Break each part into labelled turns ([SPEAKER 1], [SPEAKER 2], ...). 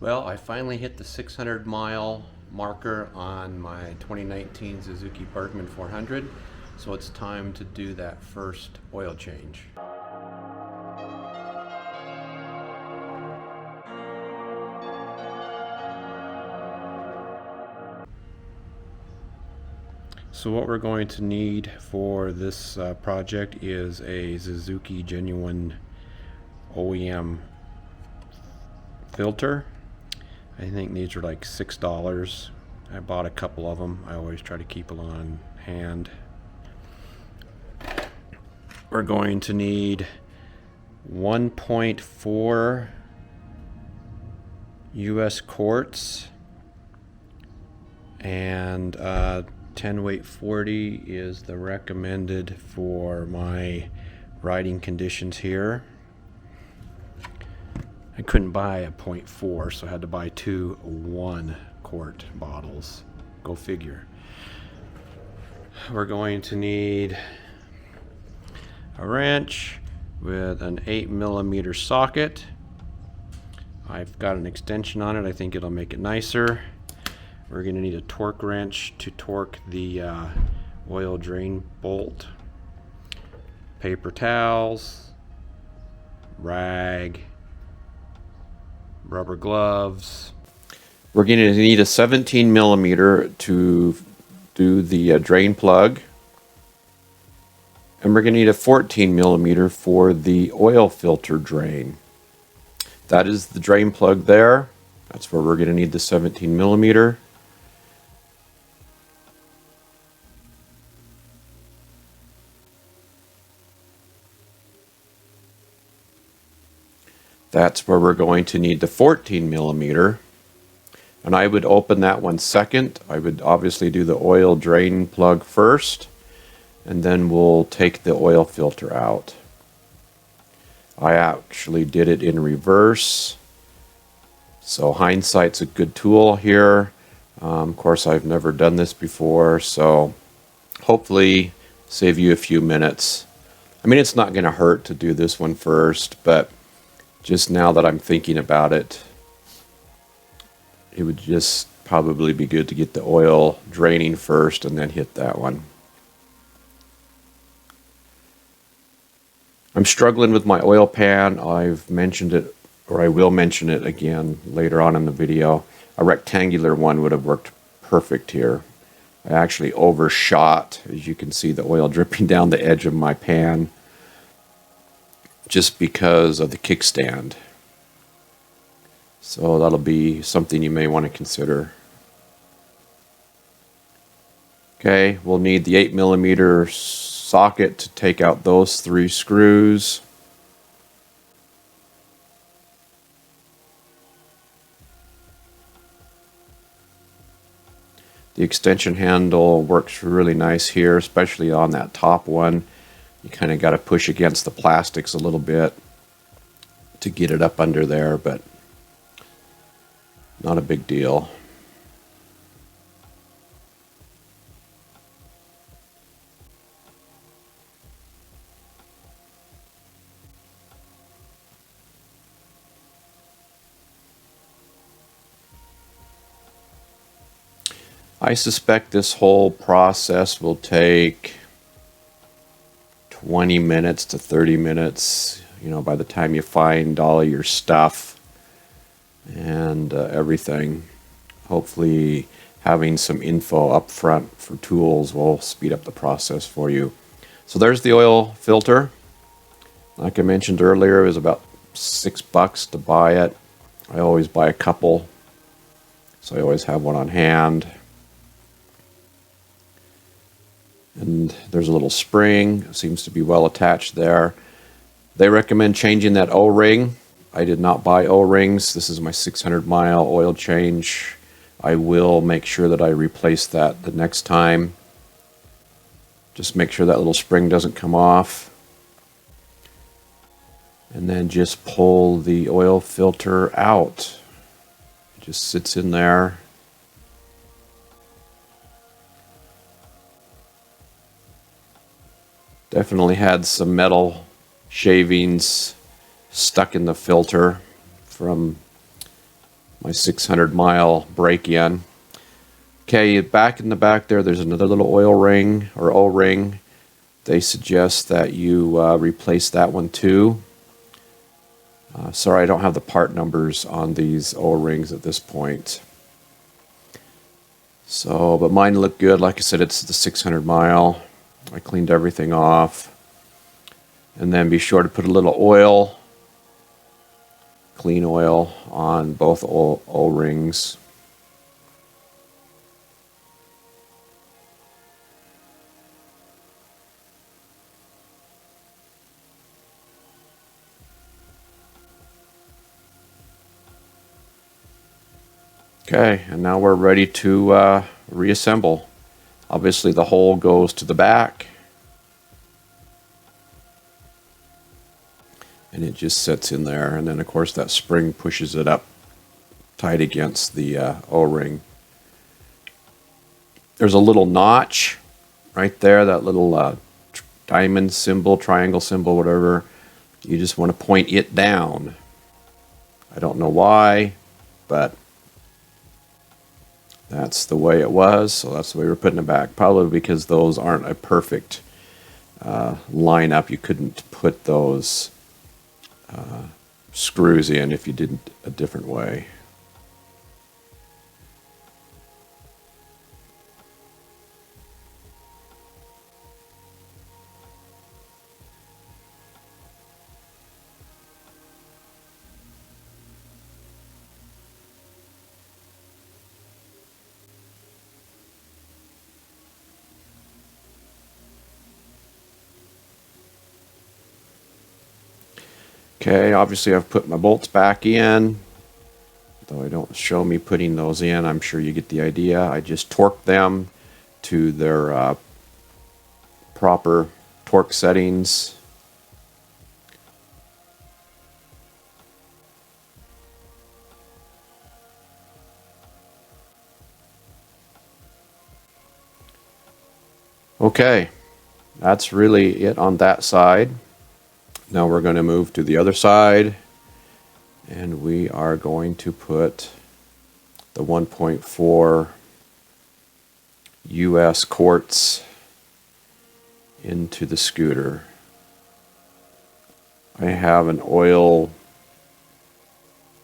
[SPEAKER 1] Well, I finally hit the 600 mile marker on my 2019 Suzuki Burgman 400, so it's time to do that first oil change. So what we're going to need for this project is a Suzuki genuine OEM filter. I think these are like $6. I bought a couple of them. I always try to keep them on hand. We're going to need 1.4 US quarts and 10 weight 40 is the recommended for my riding conditions here. I couldn't buy a 0.4, so I had to buy two 1 quart bottles. Go figure. We're going to need a wrench with an 8mm socket. I've got an extension on it. I think it'll make it nicer. We're going to need a torque wrench to torque the oil drain bolt. Paper towels, rag, rubber gloves. We're going to need a 17mm to do the drain plug. And we're going to need a 14mm for the oil filter drain. That is the drain plug there. That's where we're going to need the 17mm. That's where we're going to need the 14mm. And I would open that one second. I would obviously do the oil drain plug first, and then we'll take the oil filter out. I actually did it in reverse, so hindsight's a good tool here. Of course, I've never done this before, so hopefully save you a few minutes. I mean, it's not going to hurt to do this one first, but just now that I'm thinking about it, it would just probably be good to get the oil draining first and then hit that one. I'm struggling with my oil pan. I've mentioned it, or I will mention it again later on in the video. A rectangular one would have worked perfect here. I actually overshot, as you can see, the oil dripping down the edge of my pan just because of the kickstand. So that'll be something you may want to consider. Okay, we'll need the 8mm socket to take out those 3 screws. The extension handle works really nice here, especially on that top one. You kind of got to push against the plastics a little bit to get it up under there, but not a big deal. I suspect this whole process will take 20 minutes to 30 minutes, you know, by the time you find all your stuff and everything. Hopefully having some info up front for tools will speed up the process for you. So there's the oil filter. Like I mentioned earlier, it was about $6 to buy it. I always buy a couple, so I always have one on hand. And there's a little spring, it seems to be well attached there. They recommend changing that O-ring. I did not buy O-rings. This is my 600-mile oil change. I will make sure that I replace that the next time. Just make sure that little spring doesn't come off. And then just pull the oil filter out. It just sits in there. Definitely had some metal shavings stuck in the filter from my 600-mile break-in. Okay, back in the back there's another little oil ring or O-ring. They suggest that you replace that one too. Sorry, I don't have the part numbers on these O-rings at this point. So, but mine look good. Like I said, it's the 600 mile. I cleaned everything off. And then be sure to put a little oil, clean oil, on both O-rings. Okay, and now we're ready to reassemble. Obviously the hole goes to the back. And it just sits in there, and then of course that spring pushes it up tight against the O-ring. There's a little notch right there, that little diamond symbol, triangle symbol, whatever. You just want to point it down. I don't know why, but that's the way it was, so that's the way we're putting it back. Probably because those aren't a perfect lineup. You couldn't put those screws in if you did it a different way. Okay, obviously I've put my bolts back in, though I don't show me putting those in. I'm sure you get the idea. I just torque them to their proper torque settings. Okay, that's really it on that side. Now we're going to move to the other side, and we are going to put the 1.4 US quartz into the scooter. I have an oil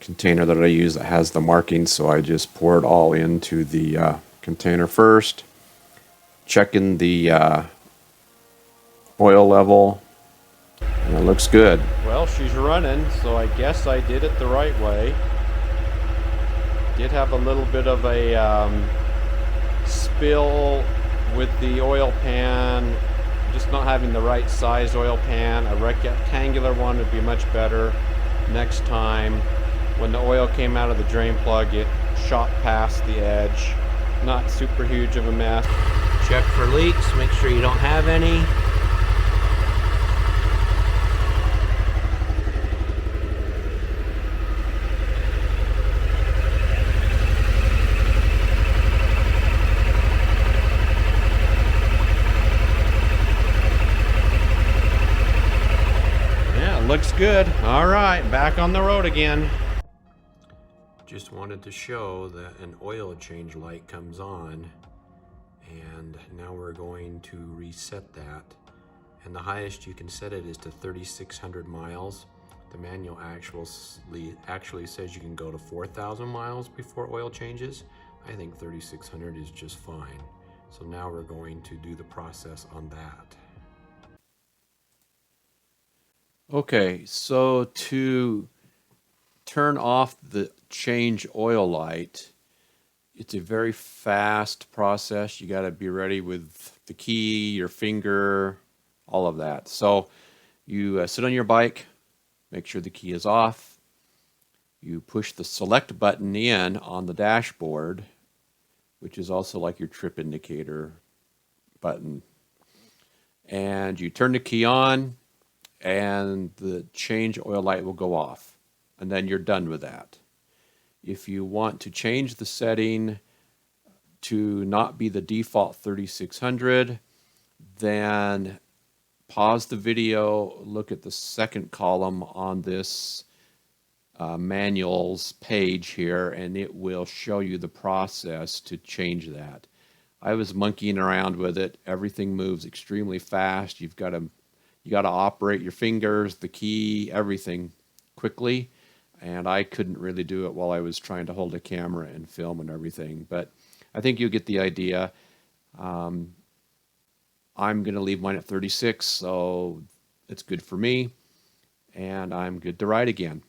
[SPEAKER 1] container that I use that has the markings, so I just pour it all into the container first, checking the oil level, and it looks good. Well, she's running, so I guess I did it the right way. Did have a little bit of a spill with the oil pan, just not having the right size oil pan. A rectangular one would be much better next time. When the oil came out of the drain plug, it shot past the edge. Not super huge of a mess. Check for leaks, make sure you don't have any. Looks good. All right, back on the road again. Just wanted to show that an oil change light comes on, and now we're going to reset that. And the highest you can set it is to 3,600 miles. The manual actually says you can go to 4,000 miles before oil changes. I think 3,600 is just fine. So now we're going to do the process on that. Okay, so to turn off the change oil light, it's a very fast process. You got to be ready with the key, your finger, all of that. So you sit on your bike, make sure the key is off. You push the select button in on the dashboard, which is also like your trip indicator button. And you turn the key on, and the change oil light will go off, and then you're done with that. If you want to change the setting to not be the default 3600, then pause the video, look at the second column on this manuals page here, and it will show you the process to change that. I was monkeying around with it. Everything moves extremely fast. You got to operate your fingers, the key, everything quickly, and I couldn't really do it while I was trying to hold a camera and film and everything. But I think you get the idea. I'm going to leave mine at 36, so it's good for me, and I'm good to ride again.